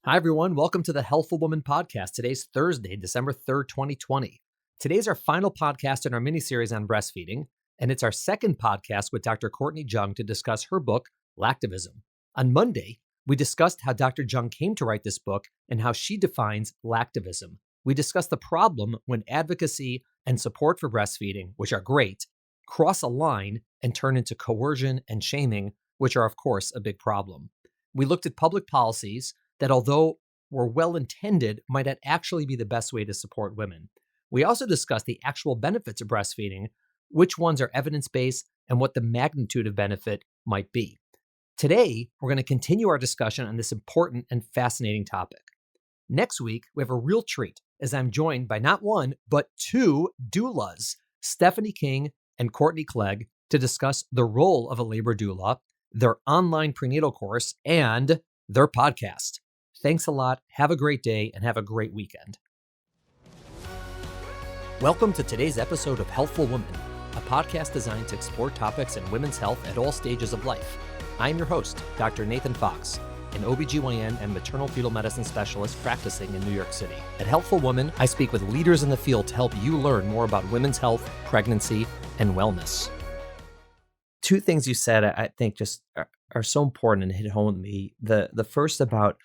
Hi, everyone. Welcome to the Healthful Woman podcast. Today's Thursday, December 3rd, 2020. Today's our final podcast in our mini-series on breastfeeding, and it's our second podcast with Dr. Courtney Jung to discuss her book, Lactivism. On Monday, we discussed how Dr. Jung came to write this book and how she defines lactivism. We discussed the problem when advocacy and support for breastfeeding, which are great, cross a line and turn into coercion and shaming, which are, of course, a big problem. We looked at public policies that, although were well-intended, might not actually be the best way to support women. We also discussed the actual benefits of breastfeeding, which ones are evidence-based, and what the magnitude of benefit might be. Today, we're going to continue our discussion on this important and fascinating topic. Next week, we have a real treat, as I'm joined by not one, but two doulas, Stephanie King and Courtney Clegg, to discuss the role of a labor doula, their online prenatal course, and their podcast. Thanks a lot. Have a great day and have a great weekend. Welcome to today's episode of Healthful Woman, a podcast designed to explore topics in women's health at all stages of life. I'm your host, Dr. Nathan Fox, an OBGYN and maternal fetal medicine specialist practicing in New York City. At Healthful Woman, I speak with leaders in the field to help you learn more about women's health, pregnancy, and wellness. Two things you said I think just are so important and hit home with me. The first about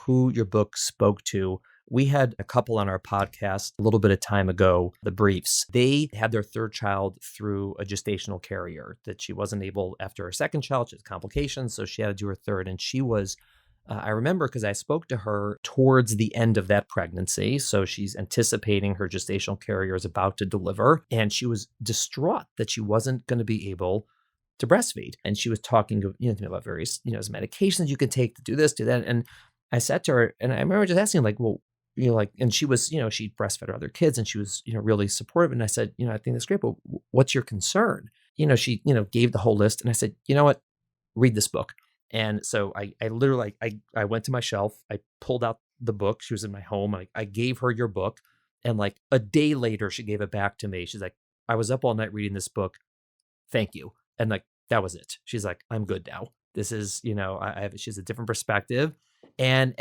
who your book spoke to. We had a couple on our podcast a little bit of time ago, the Briefs. They had their third child through a gestational carrier that she wasn't able, after her second child, she had complications, so she had to do her third. And she was, I remember because I spoke to her towards the end of that pregnancy. So she's anticipating her gestational carrier is about to deliver. And she was distraught that she wasn't going to be able to breastfeed. And she was talking to me about various, medications you can take to do this, do that. And I said to her, and I remember just asking, and she was, she breastfed her other kids and she was, really supportive. And I said, I think that's great, but what's your concern? She, gave the whole list. And I said, you know what, read this book. And so I literally, I went to my shelf, I pulled out the book. She was in my home. I gave her your book. And like a day later, she gave it back to me. She's like, I was up all night reading this book. Thank you. And like, that was it. She's like, I'm good now. This is, she has a different perspective. And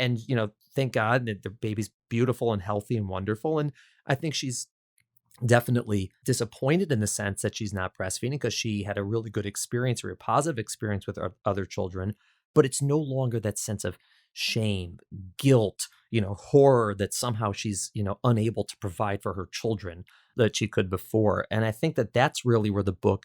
thank God that the baby's beautiful and healthy and wonderful. And I think she's definitely disappointed in the sense that she's not breastfeeding because she had a really good experience or a positive experience with other children. But it's no longer that sense of shame, guilt, horror that somehow she's, unable to provide for her children that she could before. And I think that that's really where the book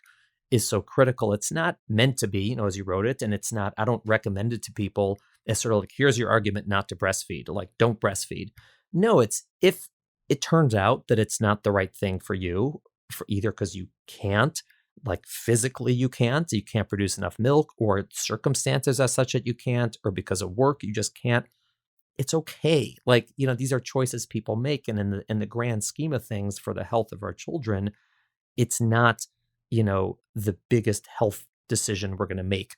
is so critical. It's not meant to be, as you wrote it, and it's not, I don't recommend it to people as sort of like, here's your argument not to breastfeed, like don't breastfeed. No, it's if it turns out that it's not the right thing for you, for either because you can't, like physically you can't produce enough milk, or circumstances as such that you can't, or because of work, you just can't. It's okay. Like, these are choices people make. And in the grand scheme of things for the health of our children, it's not, the biggest health decision we're going to make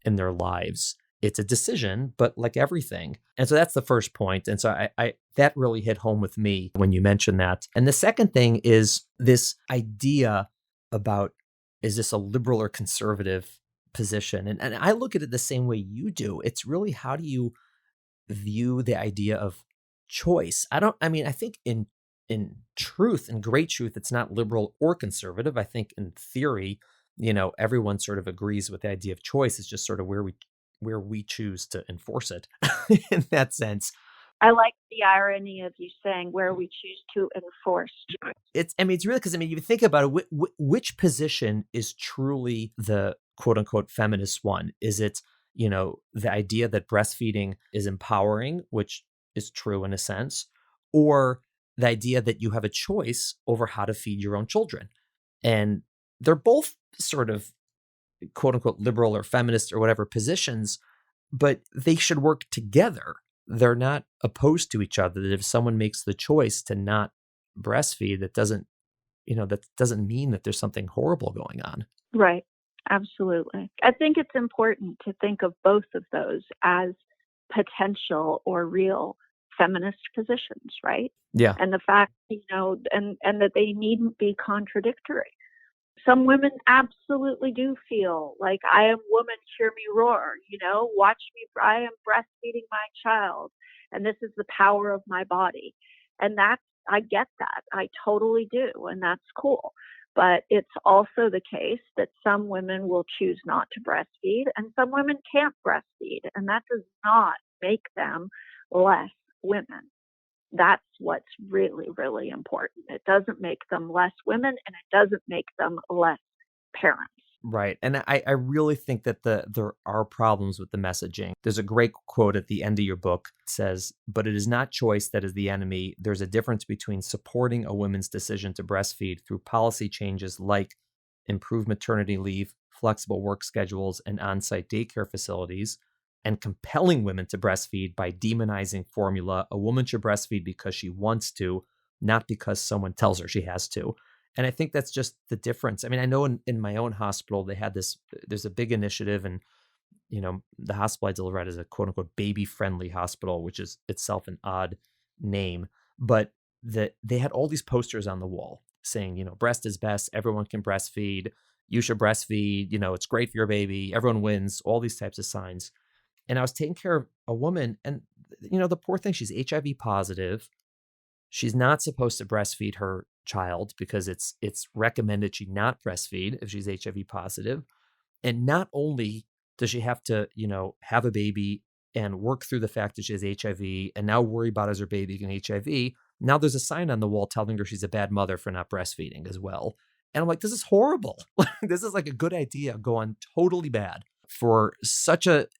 in their lives. It's a decision, but like everything. And so that's the first point. And so I that really hit home with me when you mentioned that. And the second thing is this idea about, is this a liberal or conservative position? And I look at it the same way you do. It's really, how do you view the idea of choice? I think in truth, in great truth, it's not liberal or conservative. I think in theory, everyone sort of agrees with the idea of choice. It's just sort of where we choose to enforce it in that sense. I like the irony of you saying where we choose to enforce choice. It's really, because you think about it, which position is truly the quote unquote feminist one? Is it, the idea that breastfeeding is empowering, which is true in a sense, or the idea that you have a choice over how to feed your own children? And they're both sort of quote unquote liberal or feminist or whatever positions, but they should work together. They're not opposed to each other. That if someone makes the choice to not breastfeed, that doesn't mean that there's something horrible going on. Right. Absolutely. I think it's important to think of both of those as potential or real feminist positions, right? Yeah. And the fact, and that they needn't be contradictory. Some women absolutely do feel like, I am woman, hear me roar, watch me, I am breastfeeding my child, and this is the power of my body. And I get that. I totally do. And that's cool. But it's also the case that some women will choose not to breastfeed and some women can't breastfeed. And that does not make them less women. That's what's really, really important. It doesn't make them less women, and it doesn't make them less parents. Right. And I really think that there are problems with the messaging. There's a great quote at the end of your book. It says, "But it is not choice that is the enemy. There's a difference between supporting a woman's decision to breastfeed through policy changes like improved maternity leave, flexible work schedules, and on-site daycare facilities, and compelling women to breastfeed by demonizing formula. A woman should breastfeed because she wants to, not because someone tells her she has to." And I think that's just the difference. I mean, I know in my own hospital, they had there's a big initiative, and, the hospital I deliver at is a quote unquote baby-friendly hospital, which is itself an odd name. But they had all these posters on the wall saying, breast is best, everyone can breastfeed, you should breastfeed, it's great for your baby, everyone wins, all these types of signs. And I was taking care of a woman, and, the poor thing, she's HIV positive. She's not supposed to breastfeed her child because it's recommended she not breastfeed if she's HIV positive. And not only does she have to, have a baby and work through the fact that she has HIV and now worry about is her baby getting HIV, now there's a sign on the wall telling her she's a bad mother for not breastfeeding as well. And I'm like, this is horrible. This is like a good idea going totally bad for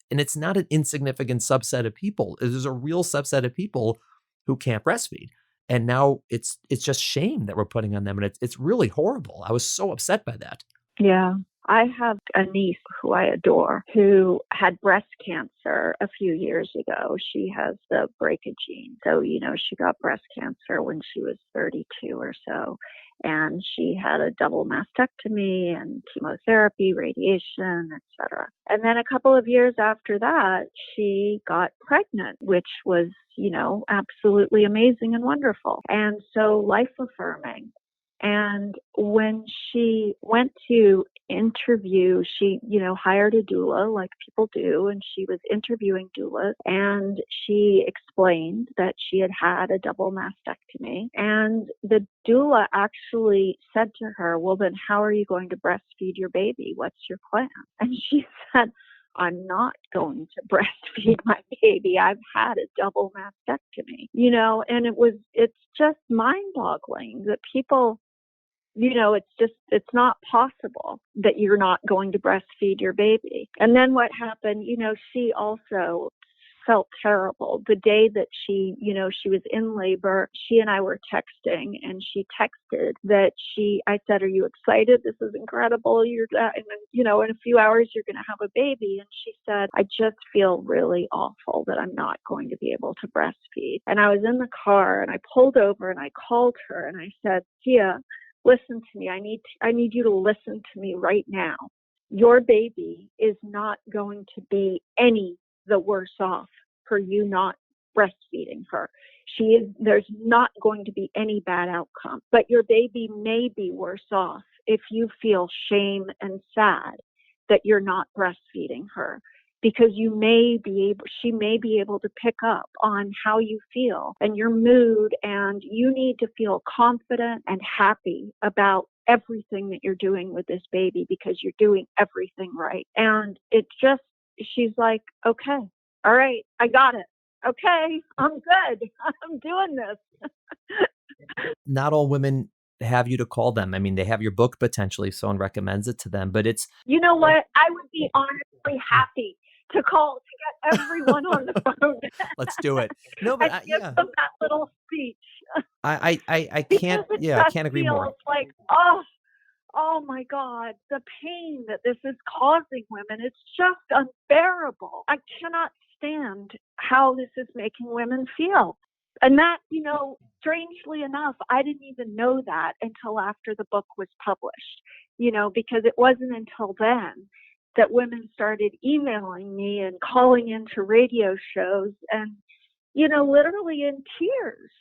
and it's not an insignificant subset of people. There's a real subset of people who can't breastfeed. And now it's just shame that we're putting on them. And it's really horrible. I was so upset by that. Yeah. I have a niece who I adore who had breast cancer a few years ago. She has the BRCA gene. So, she got breast cancer when she was 32 or so. And she had a double mastectomy and chemotherapy, radiation, etc. And then a couple of years after that, she got pregnant, which was, absolutely amazing and wonderful. And so life affirming. And when she went to interview, she, hired a doula like people do, and she was interviewing doulas, and she explained that she had had a double mastectomy. And the doula actually said to her, "Well, then how are you going to breastfeed your baby? What's your plan?" And she said, "I'm not going to breastfeed my baby. I've had a double mastectomy," and it's just mind boggling that people, it's not possible that you're not going to breastfeed your baby. And then what happened, she also felt terrible. The day that she was in labor, she and I were texting, and she texted that I said, "Are you excited? This is incredible. And in a few hours, you're going to have a baby." And she said, "I just feel really awful that I'm not going to be able to breastfeed." And I was in the car, and I pulled over, and I called her, and I said, "Tia, listen to me. I need you to listen to me right now. Your baby is not going to be any the worse off for you not breastfeeding her. There's not going to be any bad outcome, but your baby may be worse off if you feel shame and sad that you're not breastfeeding her, because she may be able to pick up on how you feel and your mood, and you need to feel confident and happy about everything that you're doing with this baby because you're doing everything right." And she's like, "Okay, all right, I got it. Okay, I'm good. I'm doing this." Not all women have you to call them. I mean, they have your book potentially if someone recommends it to them, but it's... You know what? I would be honestly happy to get everyone on the phone. Let's do it. No, but give them that little speech. I can't. Yeah, I can't agree more. It's like, oh my God, the pain that this is causing women, it's just unbearable. I cannot stand how this is making women feel. And that, strangely enough, I didn't even know that until after the book was published, because it wasn't until then that women started emailing me and calling into radio shows and, literally in tears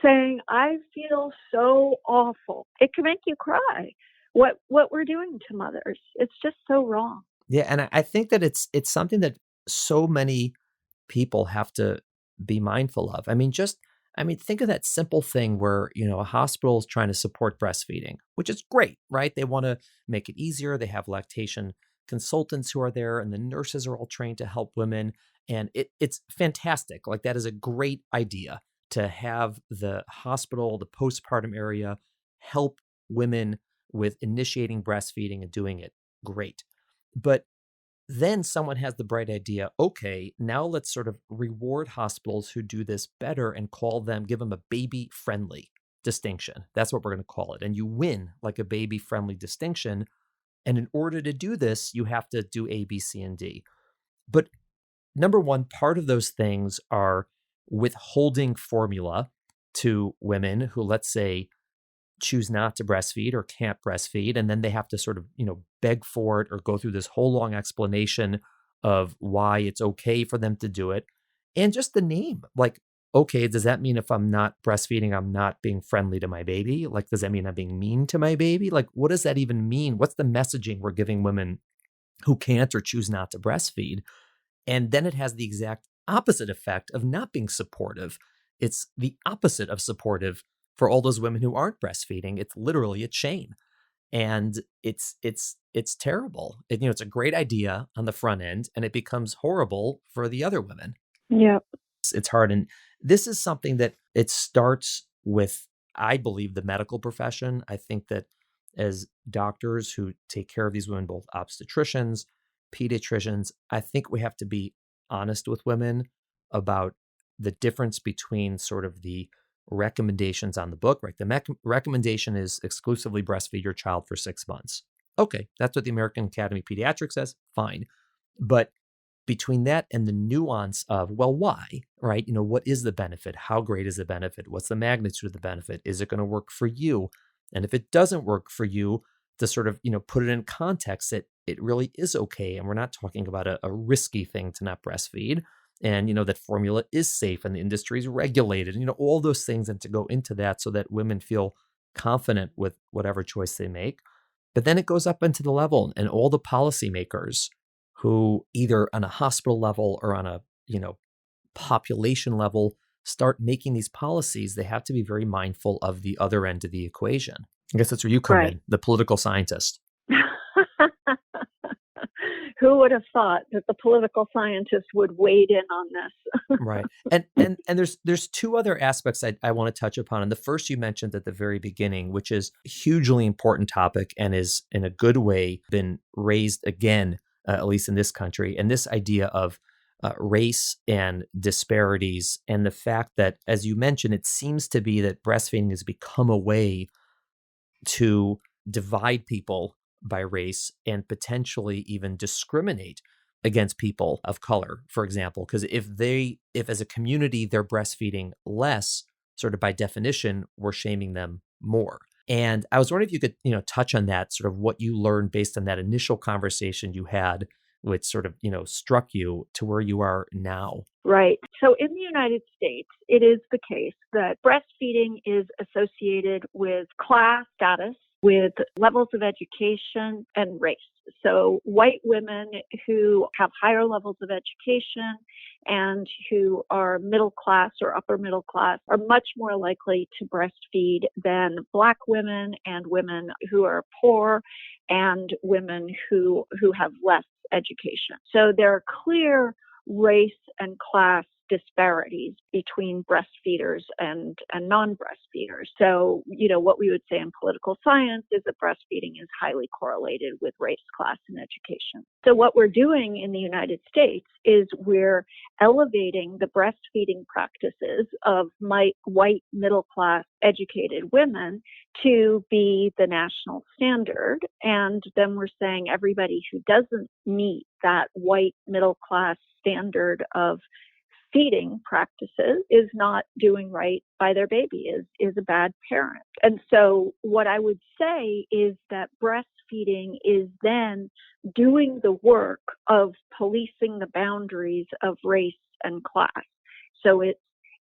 saying, "I feel so awful." It can make you cry what we're doing to mothers. It's just so wrong. Yeah, and I think that it's something that so many people have to be mindful of. I mean, think of that simple thing where, a hospital is trying to support breastfeeding, which is great, right? They want to make it easier. They have lactation consultants who are there, and the nurses are all trained to help women. And it's fantastic. Like, that is a great idea to have the hospital, the postpartum area, help women with initiating breastfeeding and doing it. Great. But then someone has the bright idea, okay, now let's sort of reward hospitals who do this better and give them a baby friendly distinction. That's what we're going to call it. And you win like a baby friendly distinction. And in order to do this, you have to do A, B, C, and D. But number one, part of those things are withholding formula to women who, let's say, choose not to breastfeed or can't breastfeed. And then they have to sort of, beg for it or go through this whole long explanation of why it's okay for them to do it. And just the name, like, okay, does that mean if I'm not breastfeeding, I'm not being friendly to my baby? Like, does that mean I'm being mean to my baby? Like, what does that even mean? What's the messaging we're giving women who can't or choose not to breastfeed? And then it has the exact opposite effect of not being supportive. It's the opposite of supportive for all those women who aren't breastfeeding. It's literally a chain. And it's terrible. It's a great idea on the front end, and it becomes horrible for the other women. Yep. It's hard. And this is something that it starts with, I believe, the medical profession. I think that as doctors who take care of these women, both obstetricians, pediatricians, I think we have to be honest with women about the difference between sort of the recommendations on the book, right? The recommendation is exclusively breastfeed your child for 6 months. Okay, that's what the American Academy of Pediatrics says. Fine. But between that and the nuance of, well, why, right? What is the benefit? How great is the benefit? What's the magnitude of the benefit? Is it going to work for you? And if it doesn't work for you, to sort of, put it in context that it really is okay. And we're not talking about a risky thing to not breastfeed. And, that formula is safe and the industry is regulated, all those things, and to go into that so that women feel confident with whatever choice they make. But then it goes up into the level, and all the policymakers who either on a hospital level or on a, population level start making these policies, they have to be very mindful of the other end of the equation. I guess that's where you come in, the political scientist. Who would have thought that the political scientist would wade in on this? Right. And there's two other aspects I want to touch upon. And the first you mentioned at the very beginning, which is a hugely important topic and is in a good way been raised again, at least in this country. And this idea of race and disparities, and the fact that, as you mentioned, it seems to be that breastfeeding has become a way to divide people by race and potentially even discriminate against people of color, for example, because if as a community they're breastfeeding less, sort of by definition, we're shaming them more. And I was wondering if you could, touch on that, sort of what you learned based on that initial conversation you had, which sort of, struck you to where you are now. Right. So in the United States, it is the case that breastfeeding is associated with class status, with levels of education, and race. So white women who have higher levels of education and who are middle class or upper middle class are much more likely to breastfeed than Black women and women who are poor and women who have less education. So there are clear race and class disparities between breastfeeders and non-breastfeeders. So, what we would say in political science is that breastfeeding is highly correlated with race, class, and education. So what we're doing in the United States is we're elevating the breastfeeding practices of white middle-class educated women to be the national standard. And then we're saying everybody who doesn't meet that white middle-class standard of feeding practices is not doing right by their baby, is a bad parent. And so what I would say is that breastfeeding is then doing the work of policing the boundaries of race and class. So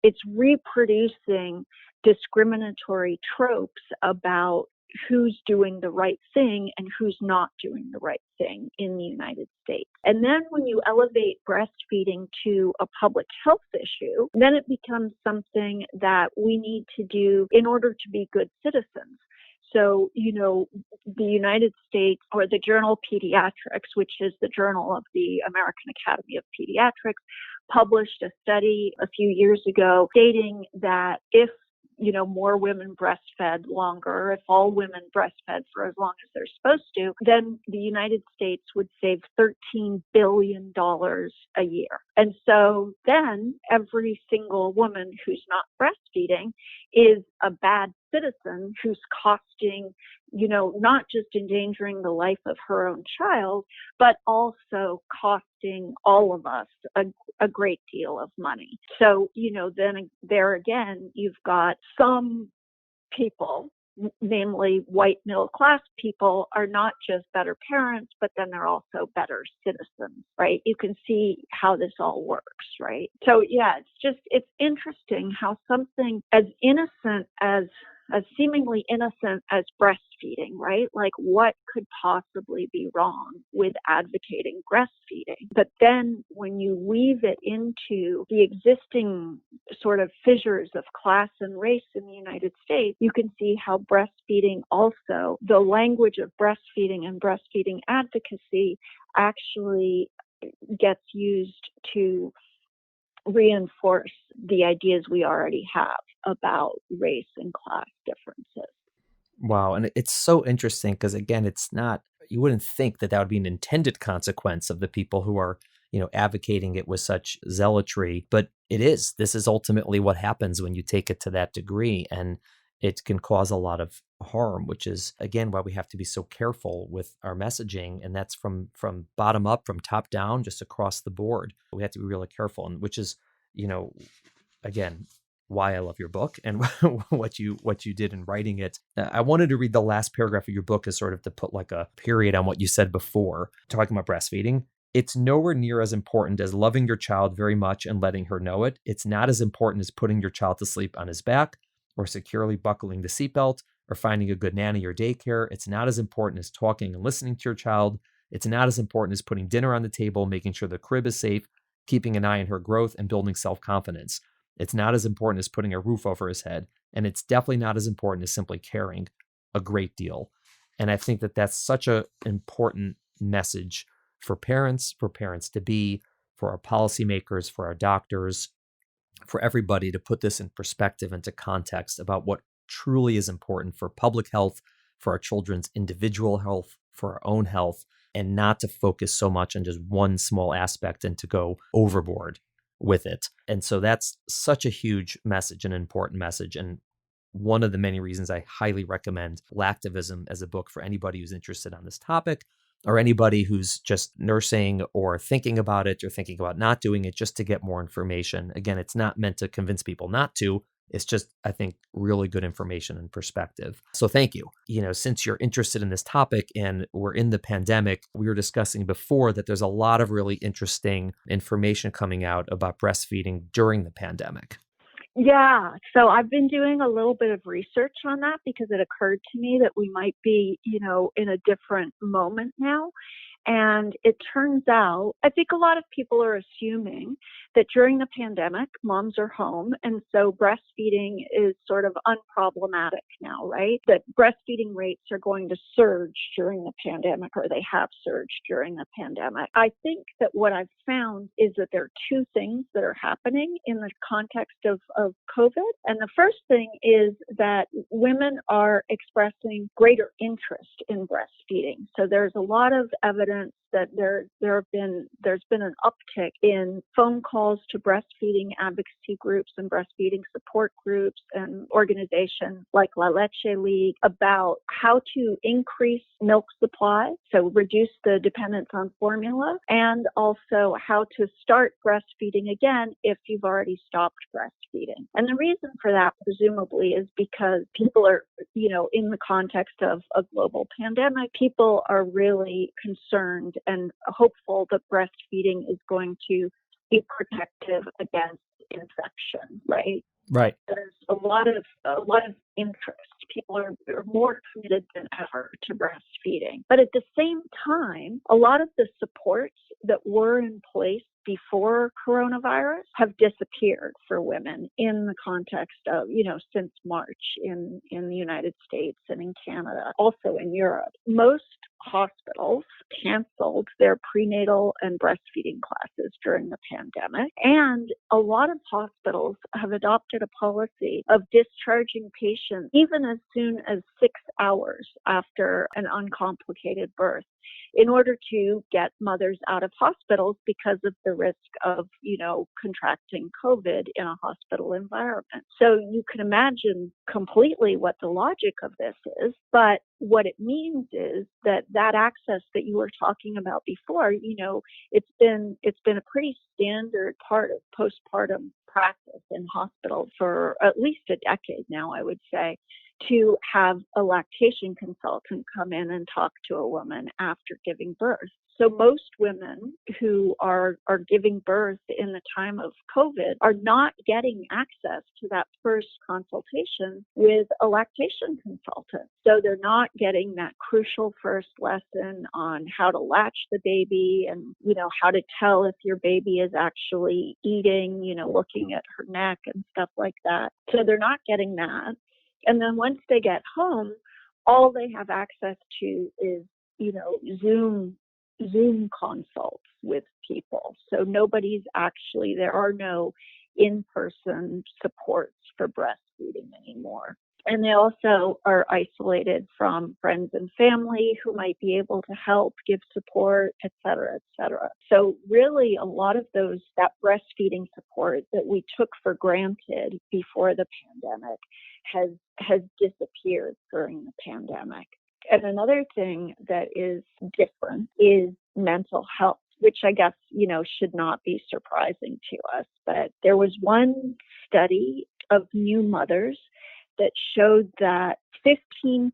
it's reproducing discriminatory tropes about who's doing the right thing and who's not doing the right thing in the United States. And then when you elevate breastfeeding to a public health issue, then it becomes something that we need to do in order to be good citizens. So, the United States, or the journal Pediatrics, which is the journal of the American Academy of Pediatrics, published a study a few years ago stating that if more women breastfed longer, if all women breastfed for as long as they're supposed to, then the United States would save $13 billion a year. And so then every single woman who's not breastfeeding is a bad citizen who's costing, not just endangering the life of her own child, but also costing all of us a great deal of money. So, then there again, you've got some people, namely white middle class people, are not just better parents, but then they're also better citizens, right? You can see how this all works, right? So yeah, it's interesting how something as innocent as seemingly innocent as breastfeeding, right? Like, what could possibly be wrong with advocating breastfeeding? But then when you weave it into the existing sort of fissures of class and race in the United States, you can see how breastfeeding also, the language of breastfeeding and breastfeeding advocacy actually gets used to reinforce the ideas we already have about race and class differences. Wow. And it's so interesting because, again, it's not, you wouldn't think that would be an intended consequence of the people who are, advocating it with such zealotry, but it is. This is ultimately what happens when you take it to that degree, and it can cause a lot of harm, which is, again, why we have to be so careful with our messaging. And that's from bottom up, from top down, just across the board. We have to be really careful, and which is, again, why I love your book and what you did in writing it. I wanted to read the last paragraph of your book as sort of to put like a period on what you said before, talking about breastfeeding. It's nowhere near as important as loving your child very much and letting her know it. It's not as important as putting your child to sleep on his back or securely buckling the seatbelt or finding a good nanny or daycare. It's not as important as talking and listening to your child. It's not as important as putting dinner on the table, making sure the crib is safe, keeping an eye on her growth, and building self-confidence. It's not as important as putting a roof over his head. And it's definitely not as important as simply caring a great deal. And I think that that's such an important message for parents to be, for our policymakers, for our doctors, for everybody, to put this in perspective and to context about what truly is important for public health, for our children's individual health, for our own health, and not to focus so much on just one small aspect and to go overboard with it. And so that's such a huge message, an important message. And one of the many reasons I highly recommend Lactivism as a book for anybody who's interested on this topic, or anybody who's just nursing or thinking about it or thinking about not doing it, just to get more information. Again, it's not meant to convince people not to. It's just, I think, really good information and perspective. So thank you. Since you're interested in this topic and we're in the pandemic, we were discussing before that there's a lot of really interesting information coming out about breastfeeding during the pandemic. Yeah, so I've been doing a little bit of research on that because it occurred to me that we might be, in a different moment now. And it turns out, I think a lot of people are assuming that during the pandemic, moms are home. And so breastfeeding is sort of unproblematic now, right? That breastfeeding rates are going to surge during the pandemic, or they have surged during the pandemic. I think that what I've found is that there are two things that are happening in the context of COVID. And the first thing is that women are expressing greater interest in breastfeeding. So there's a lot of evidence that there's been an uptick in phone calls to breastfeeding advocacy groups and breastfeeding support groups and organizations like La Leche League about how to increase milk supply, so reduce the dependence on formula, and also how to start breastfeeding again if you've already stopped breastfeeding. And the reason for that, presumably, is because people are, in the context of a global pandemic, people are really concerned and hopeful that breastfeeding is going to be protective against infection, right? Right. There's a lot of interest. people are more committed than ever to breastfeeding. But at the same time, a lot of the supports that were in place before coronavirus have disappeared for women in the context of, since March in the United States and in Canada, also in Europe. Most hospitals canceled their prenatal and breastfeeding classes during the pandemic. And a lot of hospitals have adopted a policy of discharging patients even as soon as 6 hours after an uncomplicated birth, in order to get mothers out of hospitals because of the risk of, contracting COVID in a hospital environment. So you can imagine completely what the logic of this is, but what it means is that access that you were talking about before, it's been a pretty standard part of postpartum practice in hospitals for at least a decade now, I would say, to have a lactation consultant come in and talk to a woman after giving birth. So most women who are giving birth in the time of COVID are not getting access to that first consultation with a lactation consultant. So they're not getting that crucial first lesson on how to latch the baby and, how to tell if your baby is actually eating, looking at her neck and stuff like that. So they're not getting that. And then once they get home, all they have access to is, Zoom consults with people. So there are no in-person supports for breastfeeding anymore. And they also are isolated from friends and family who might be able to help, give support, et cetera, et cetera. So really a lot of that breastfeeding support that we took for granted before the pandemic has disappeared during the pandemic. And another thing that is different is mental health, which I guess, should not be surprising to us. But there was one study of new mothers that showed that 15%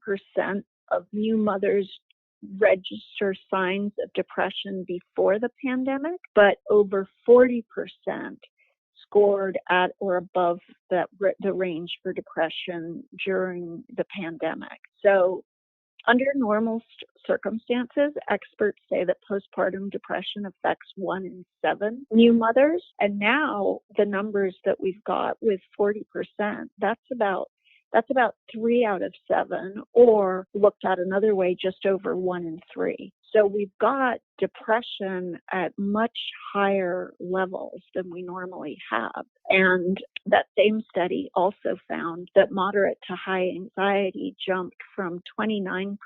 of new mothers register signs of depression before the pandemic, but over 40% scored at or above the range for depression during the pandemic. So under normal circumstances, experts say that postpartum depression affects 1 in 7 new mothers. And now the numbers that we've got with 40%, that's about 3 out of 7, or looked at another way, just over 1 in 3. So we've got depression at much higher levels than we normally have. And that same study also found that moderate to high anxiety jumped from 29%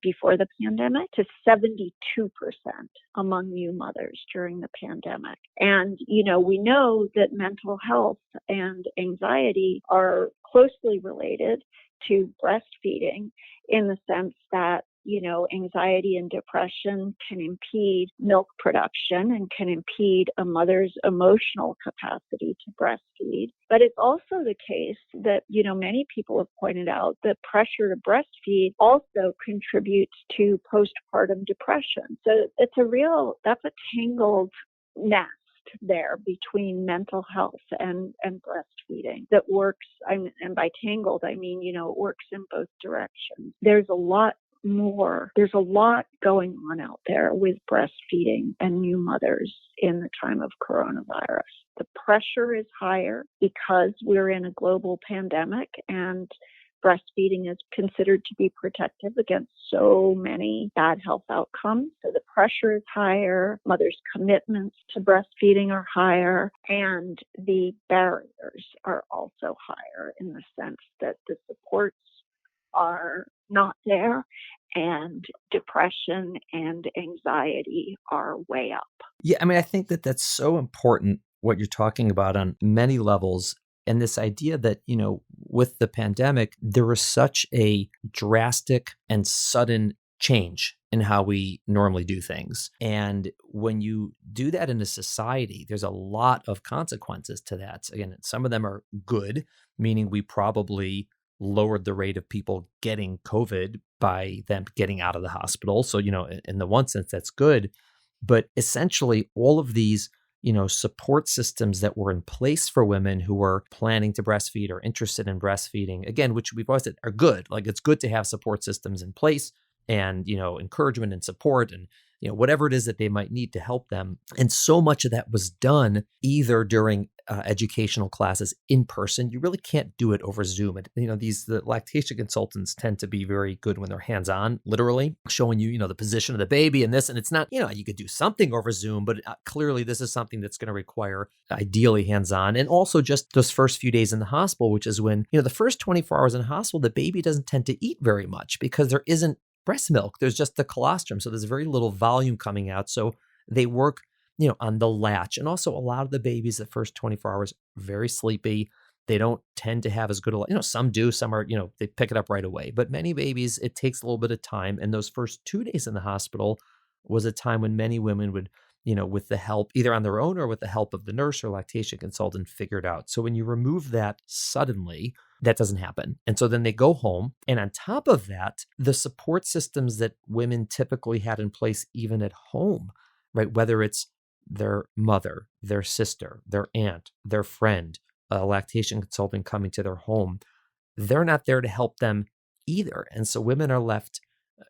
before the pandemic to 72% among new mothers during the pandemic. And, we know that mental health and anxiety are closely related to breastfeeding in the sense that, anxiety and depression can impede milk production and can impede a mother's emotional capacity to breastfeed. But it's also the case that, many people have pointed out that pressure to breastfeed also contributes to postpartum depression. So that's a tangled nest there between mental health and breastfeeding that works, and by tangled, I mean, it works in both directions. There's a lot going on out there with breastfeeding and new mothers in the time of coronavirus. The pressure is higher because we're in a global pandemic, and breastfeeding is considered to be protective against so many bad health outcomes. So the pressure is higher, mothers' commitments to breastfeeding are higher, and the barriers are also higher in the sense that the supports are not there, and depression and anxiety are way up. Yeah, I think that that's so important, what you're talking about on many levels. And this idea that, with the pandemic, there was such a drastic and sudden change in how we normally do things. And when you do that in a society, there's a lot of consequences to that. Again, some of them are good, meaning we probably lowered the rate of people getting COVID by them getting out of the hospital. So, in the one sense, that's good. But essentially, all of these support systems that were in place for women who were planning to breastfeed or interested in breastfeeding, again, which we've always said are good. Like, it's good to have support systems in place and, encouragement and support and, whatever it is that they might need to help them. And so much of that was done either during educational classes in person. You really can't do it over Zoom. And, the lactation consultants tend to be very good when they're hands-on, literally showing you, the position of the baby and this. And it's not, you could do something over Zoom, but clearly this is something that's going to require ideally hands-on. And also just those first few days in the hospital, which is when, the first 24 hours in the hospital, the baby doesn't tend to eat very much because there isn't breast milk. There's just the colostrum. So there's very little volume coming out. So they work, on the latch. And also a lot of the babies the first 24 hours, very sleepy. They don't tend to have as good a, some do, some are, they pick it up right away. But many babies, it takes a little bit of time. And those first 2 days in the hospital was a time when many women would, with the help, either on their own or with the help of the nurse or lactation consultant, figure it out. So when you remove that suddenly, that doesn't happen. And so then they go home. And on top of that, the support systems that women typically had in place, even at home, right? Whether it's their mother, their sister, their aunt, their friend, a lactation consultant coming to their home, they're not there to help them either. And so women are left,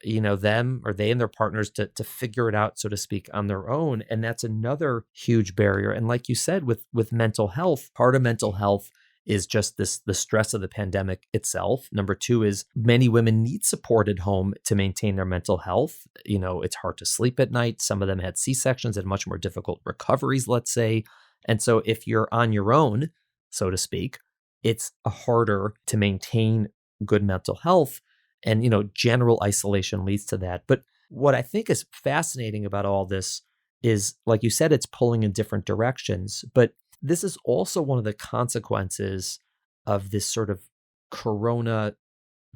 them or they and their partners to figure it out, so to speak, on their own. And that's another huge barrier. And like you said, with mental health, part of mental health is just the stress of the pandemic itself. Number two is many women need support at home to maintain their mental health. It's hard to sleep at night. Some of them had C-sections and much more difficult recoveries, let's say. And so if you're on your own, so to speak, it's harder to maintain good mental health. And, general isolation leads to that. But what I think is fascinating about all this is, like you said, it's pulling in different directions. But this is also one of the consequences of this sort of Corona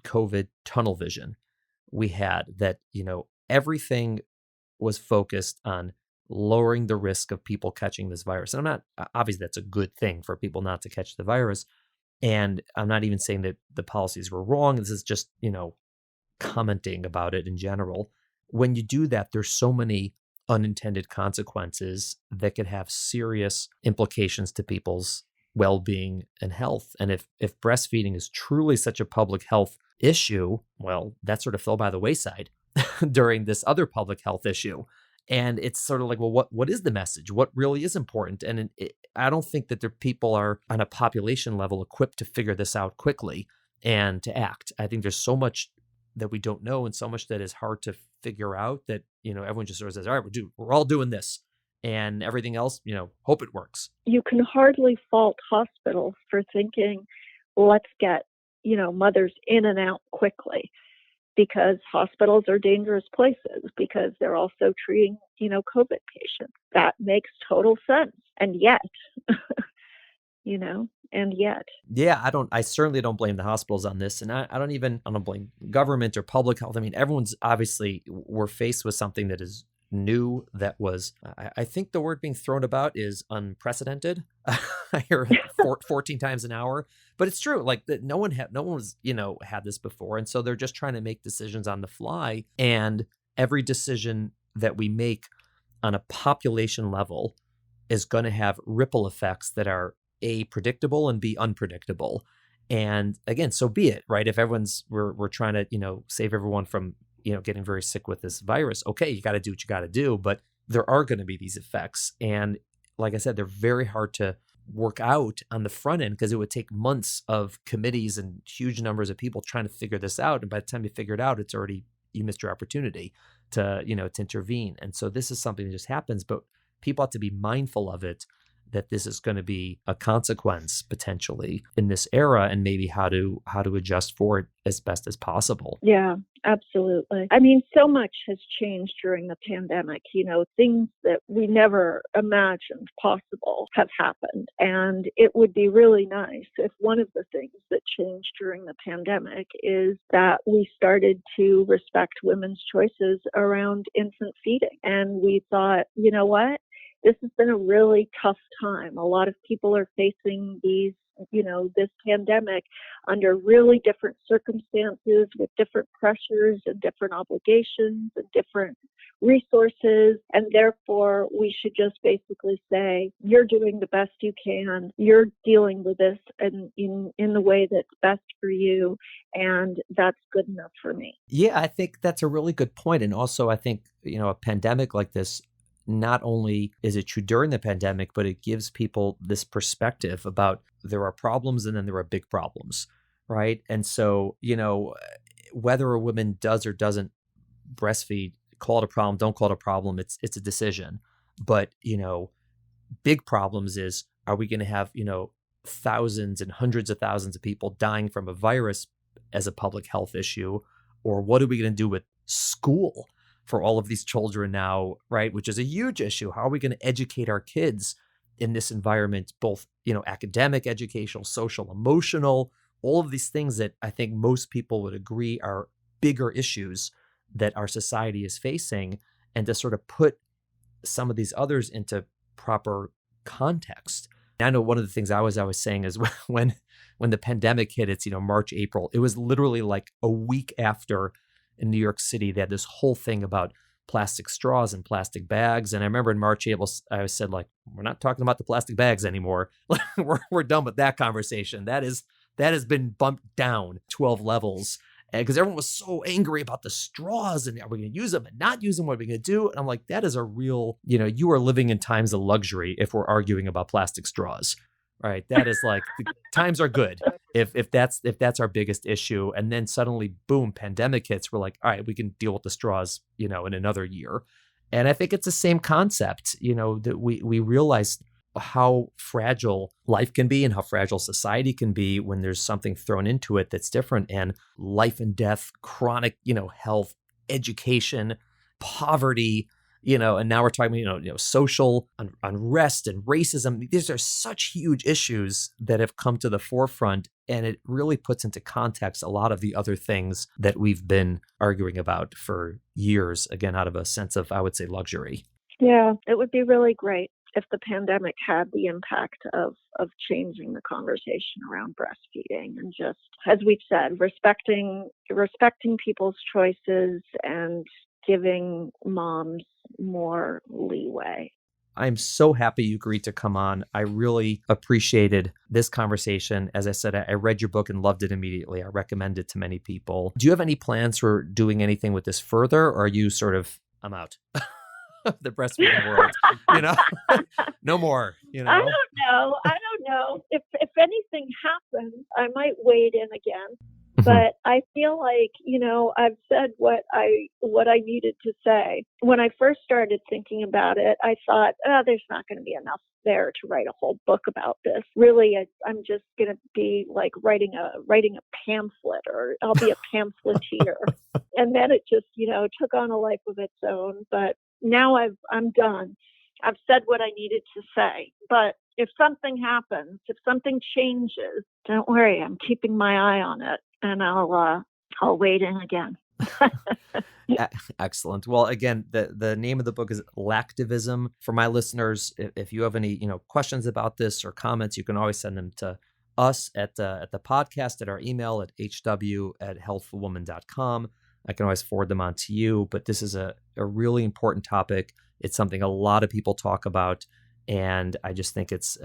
COVID tunnel vision we had, that, everything was focused on lowering the risk of people catching this virus. And obviously that's a good thing for people not to catch the virus. And I'm not even saying that the policies were wrong. This is just, commenting about it in general. When you do that, there's so many unintended consequences that could have serious implications to people's well-being and health. And if breastfeeding is truly such a public health issue, well, that sort of fell by the wayside during this other public health issue. And it's sort of like, well, what is the message? What really is important? And I don't think that people are on a population level equipped to figure this out quickly and to act. I think there's so much that we don't know and so much that is hard to figure out that, everyone just sort of says, all right, we're all doing this, and everything else, hope it works. You can hardly fault hospitals for thinking, let's get, mothers in and out quickly, because hospitals are dangerous places because they're also treating, COVID patients. That makes total sense. And yet, Yeah, I certainly don't blame the hospitals on this. And I don't blame government or public health. I mean, we're faced with something that is new, that was, I think the word being thrown about is unprecedented. I hear it 14 times an hour, but it's true. Like, that no one was, had this before. And so they're just trying to make decisions on the fly. And every decision that we make on a population level is going to have ripple effects that are A, predictable, and B, unpredictable. And again, so be it, right? If we're trying to, save everyone from, getting very sick with this virus, okay, you got to do what you got to do, but there are going to be these effects. And like I said, they're very hard to work out on the front end because it would take months of committees and huge numbers of people trying to figure this out. And by the time you figure it out, you missed your opportunity to intervene. And so this is something that just happens, but people have to be mindful of it, that this is going to be a consequence potentially in this era, and maybe how to adjust for it as best as possible. Yeah, absolutely. I mean, so much has changed during the pandemic. Things that we never imagined possible have happened. And it would be really nice if one of the things that changed during the pandemic is that we started to respect women's choices around infant feeding. And we thought, you know what? this has been a really tough time. A lot of people are facing this pandemic under really different circumstances with different pressures and different obligations and different resources. And therefore, we should just basically say, you're doing the best you can. You're dealing with this in the way that's best for you. And that's good enough for me. Yeah, I think that's a really good point. And also, I think, a pandemic like this, not only is it true during the pandemic, but it gives people this perspective about there are problems and then there are big problems, right? And so, whether a woman does or doesn't breastfeed, call it a problem, don't call it a problem, it's a decision. But, big problems is, are we going to have, thousands and hundreds of thousands of people dying from a virus as a public health issue? Or what are we going to do with school for all of these children now, right? Which is a huge issue. How are we going to educate our kids in this environment, both, academic, educational, social, emotional, all of these things that I think most people would agree are bigger issues that our society is facing, and to sort of put some of these others into proper context. I know one of the things I was saying is when the pandemic hit, it's, March, April, it was literally like a week after in New York City, they had this whole thing about plastic straws and plastic bags. And I remember in March, April, I said, like, we're not talking about the plastic bags anymore. we're done with that conversation. That has been bumped down 12 levels. Because everyone was so angry about the straws and are we going to use them and not use them? What are we going to do? And I'm like, that is a real, you are living in times of luxury if we're arguing about plastic straws, right? That is like, the times are good if that's our biggest issue. And then suddenly, boom, pandemic hits. We're like, all right, we can deal with the straws, in another year. And I think it's the same concept, that we realize how fragile life can be and how fragile society can be when there's something thrown into it that's different. And life and death, chronic, health, education, poverty, and now we're talking about, social unrest and racism. These are such huge issues that have come to the forefront, and it really puts into context a lot of the other things that we've been arguing about for years, again, out of a sense of, I would say, luxury. Yeah, it would be really great if the pandemic had the impact of changing the conversation around breastfeeding, and just, as we've said, respecting people's choices and giving moms more leeway. I'm so happy you agreed to come on. I really appreciated this conversation. As I said, I read your book and loved it immediately. I recommend it to many people. Do you have any plans for doing anything with this further, or are you sort of, I'm out? The breastfeeding world, no more, I don't know. If anything happens, I might wade in again. But I feel like, I've said what I needed to say. When I first started thinking about it, I thought, there's not going to be enough there to write a whole book about this. Really, I'm just going to be like writing a pamphlet, or I'll be a pamphleteer. And then it just, took on a life of its own. But now I'm done. I've said what I needed to say. But if something happens, if something changes, don't worry, I'm keeping my eye on it, and I'll wade in again. Excellent. Well, again, the name of the book is Lactivism. For my listeners, if you have any questions about this or comments, you can always send them to us at the podcast, at our email at hw@healthfulwoman.com. I can always forward them on to you. But this is a really important topic. It's something a lot of people talk about, and I just think it's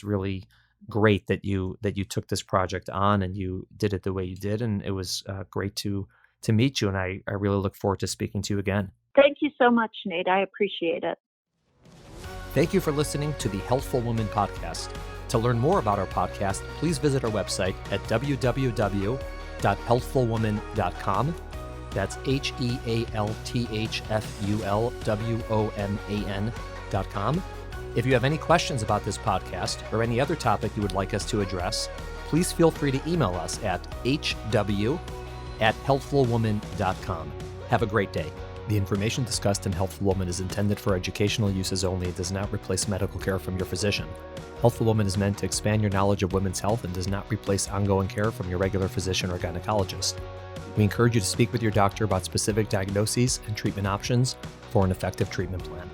really great that you took this project on and you did it the way you did, and it was great to meet you. And I really look forward to speaking to you again. Thank you so much, Nate. I appreciate it. Thank you for listening to the Healthful Woman podcast. To learn more about our podcast, please visit our website at www.healthfulwoman.com. That's HEALTHFULWOMAN.com. If you have any questions about this podcast or any other topic you would like us to address, please feel free to email us at hw@healthfulwoman.com. Have a great day. The information discussed in Healthful Woman is intended for educational uses only and does not replace medical care from your physician. Healthful Woman is meant to expand your knowledge of women's health and does not replace ongoing care from your regular physician or gynecologist. We encourage you to speak with your doctor about specific diagnoses and treatment options for an effective treatment plan.